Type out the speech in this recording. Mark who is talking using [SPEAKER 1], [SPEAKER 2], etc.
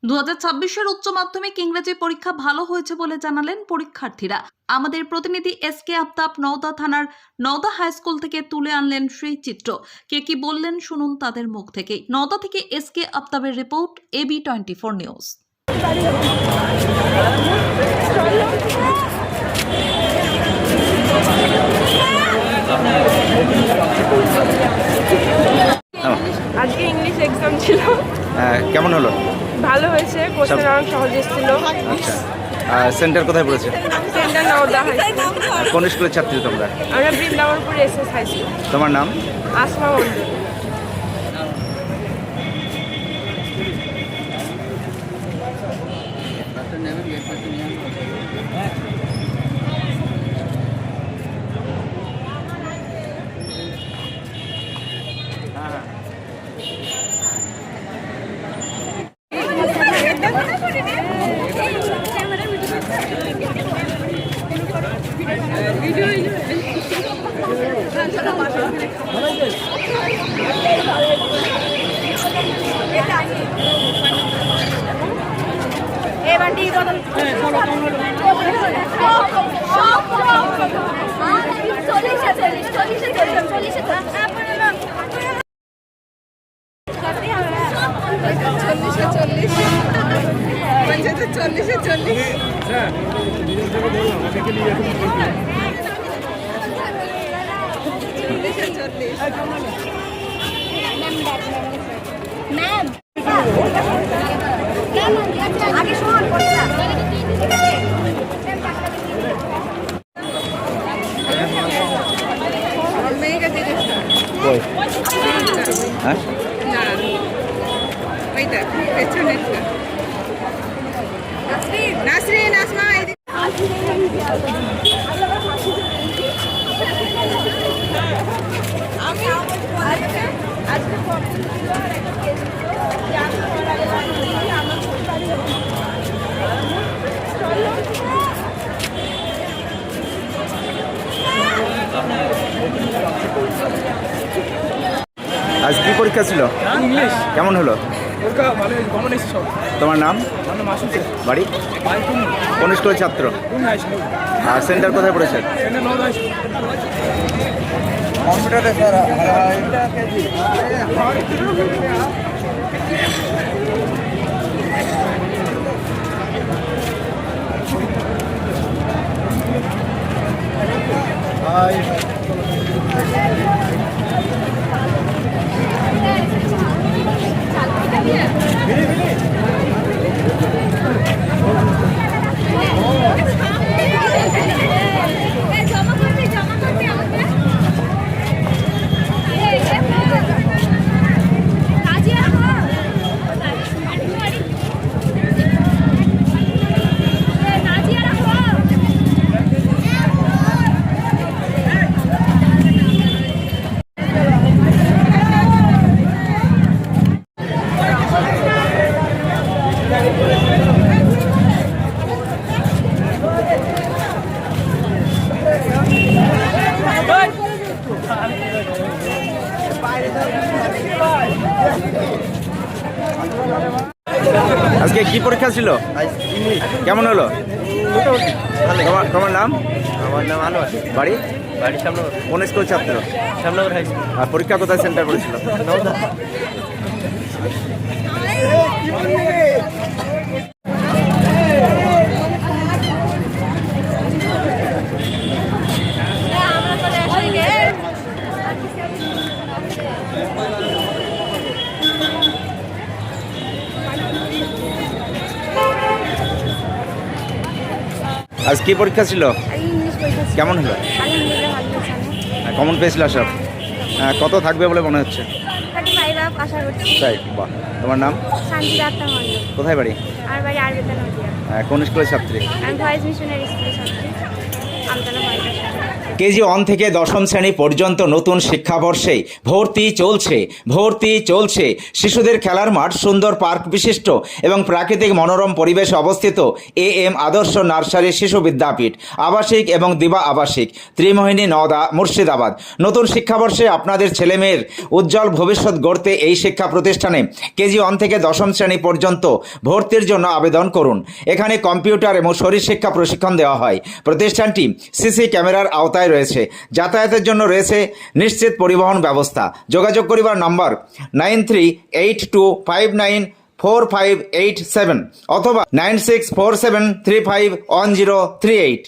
[SPEAKER 1] 2026-এর উচ্চ মাধ্যমিক ইংরেজি পরীক্ষা ভালো হয়েছে বলে জানালেন পরীক্ষার্থীরা। আমাদের প্রতিনিধি এসকে আফতাব নওদা থানার নওদা হাই স্কুল থেকে তুলে আনলেন সেই চিত্র। কে কি বললেন শুনুন তাদের মুখ থেকে। নওদা থেকে এসকে আফতাবের রিপোর্ট, AB24 নিউজ।
[SPEAKER 2] আজকে ইংলিশ এক্সাম ছিল।
[SPEAKER 3] কেমন হলো?
[SPEAKER 2] ভালো হয়েছে, কোশ্চেন অনেক সহজ এসেছিল।
[SPEAKER 3] আচ্ছা, সেন্টার কোথায় পড়েছে?
[SPEAKER 2] Centre Naoda high school.
[SPEAKER 3] কোন স্কুলের ছাত্রী তোমরা?
[SPEAKER 2] আমরা বৃন্দাবনপুর SS হাই স্কুল।
[SPEAKER 3] তোমার নাম?
[SPEAKER 2] আসমা মন্ডল।
[SPEAKER 4] আগে শোন
[SPEAKER 3] কই? হ্যাঁ,
[SPEAKER 2] নাসরিন আসমা
[SPEAKER 3] আজ কি পরীক্ষা ছিল?
[SPEAKER 5] ইংলিশ
[SPEAKER 3] কেমন হলো?
[SPEAKER 5] পরীক্ষা ভালো কমন এসেছে সব।
[SPEAKER 3] তোমার নাম?
[SPEAKER 5] আমার নাম আসুছে
[SPEAKER 3] বাড়ি? কোন স্কুলের ছাত্র?
[SPEAKER 5] কোন হাই স্কুল?
[SPEAKER 3] আর সেন্টার কোথায় পড়েছে?
[SPEAKER 5] Centre Naoda high school.
[SPEAKER 3] কম্পিউটারে স্যার আজকে কি পরীক্ষা ছিল? কেমন হলো? তোমার নাম?
[SPEAKER 6] আমার নাম আনোয়ার।
[SPEAKER 3] বাড়ি?
[SPEAKER 6] বাড়ি শ্যামনগর।
[SPEAKER 3] কোন স্কুল ছাত্র?
[SPEAKER 6] Shyamnagar high school.
[SPEAKER 3] আর পরীক্ষা কোথায় সেন্টার পড়েছিল? আজ কি পরীক্ষা ছিল?
[SPEAKER 4] ইংলিশ পরীক্ষা ছিল।
[SPEAKER 3] কেমন হলো?
[SPEAKER 4] আলহামদুলিল্লাহ ভালো হয়েছে।
[SPEAKER 3] কমন পেয়েছিল সব? কত থাকবে বলে মনে হচ্ছে?
[SPEAKER 4] 35 আপ আশা করছি।
[SPEAKER 3] তাই? বাহ। তোমার নাম?
[SPEAKER 4] শান্তি আত্মা মন্ডল।
[SPEAKER 3] কোথায় বাড়ি?
[SPEAKER 4] আর বাড়ি আরবেতা নদিয়া।
[SPEAKER 3] কোন স্কুলের ছাত্রী?
[SPEAKER 4] আমি ভয়েস মিশনারি স্কুলের ছাত্রী, আমতলা ভয়েস।
[SPEAKER 3] কেজি 1 থেকে দশম শ্রেণী পর্যন্ত নতুন শিক্ষাবর্ষে ভর্তি চলছে শিশুদের খেলার মাঠ সুন্দর পার্ক বিশিষ্ট এবং প্রাকৃতিক মনোরম পরিবেশে অবস্থিত AM আদর্শ নার্সারি শিশু বিদ্যাপীঠ আবাসিক এবং দিবা আবাসিক ত্রিমোহিনী নওদা মুর্শিদাবাদ। নতুন শিক্ষাবর্ষে আপনাদের ছেলেমেয়ের উজ্জ্বল ভবিষ্যৎ গড়তে এই শিক্ষা প্রতিষ্ঠানে কেজি 1 থেকে দশম শ্রেণী পর্যন্ত ভর্তির জন্য আবেদন করুন। এখানে কম্পিউটার এবং শরীরশিক্ষা প্রশিক্ষণ দেওয়া হয়। প্রতিষ্ঠানটি সিসি ক্যামেরার আওতায় রয়েছে। যাতায়াতের জন্য রয়েছে নিশ্চিত পরিবহন ব্যবস্থা। যোগাযোগ করিবার নম্বর 9382594587 অথবা 9647351038।